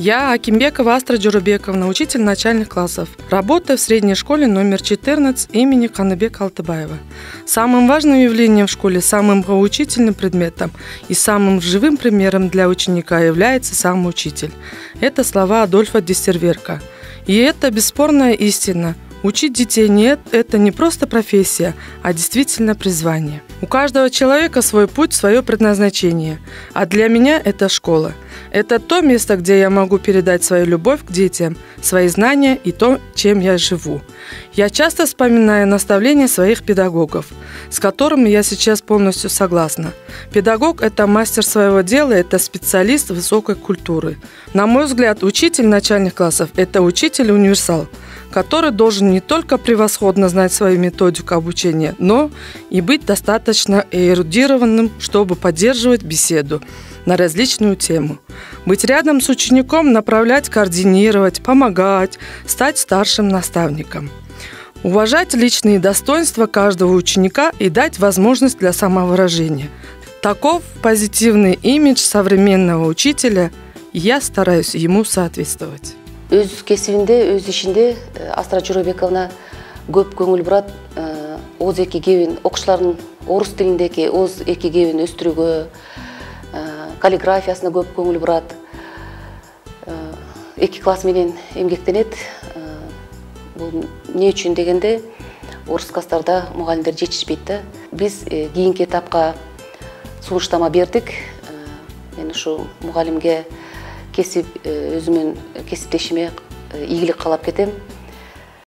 Я Акимбекова Астра Джурубековна, учитель начальных классов. Работаю в средней школе номер 14 имени Каныбека Алтыбаева. Самым важным явлением в школе, самым поучительным предметом и самым живым примером для ученика является сам учитель. Это слова Адольфа Дистерверка. И это бесспорная истина. Учить детей нет, это не просто профессия, а действительно призвание. У каждого человека свой путь, свое предназначение. А для меня это школа. Это то место, где я могу передать свою любовь к детям, свои знания и то, чем я живу. Я часто вспоминаю наставления своих педагогов, с которыми я сейчас полностью согласна. Педагог – это мастер своего дела, это специалист высокой культуры. На мой взгляд, учитель начальных классов – это учитель-универсал, который должен не только превосходно знать свою методику обучения, но и быть достаточно эрудированным, чтобы поддерживать беседу на различную тему. Быть рядом с учеником, направлять, координировать, помогать, стать старшим наставником. Уважать личные достоинства каждого ученика и дать возможность для самовыражения. Таков позитивный имидж современного учителя, и я стараюсь ему соответствовать. Өз кесибинде, өз ишинде Астра Журубековна көп көңүл бурат оз эки кебин, окуучулардын орус тилиндеги оз эки кебин өстүрүүгө, каллиграфиясына көп көңүл бурат. Эки класс менен эмгектенет. Бул эмне үчүн дегенде, орус класстарда мугалимдер жетишпейт да. Биз кийинки этапка сунуштама бердик. Мен ушу мугалимге өзүмөн кесиптешиме ийгилик каалап кетем.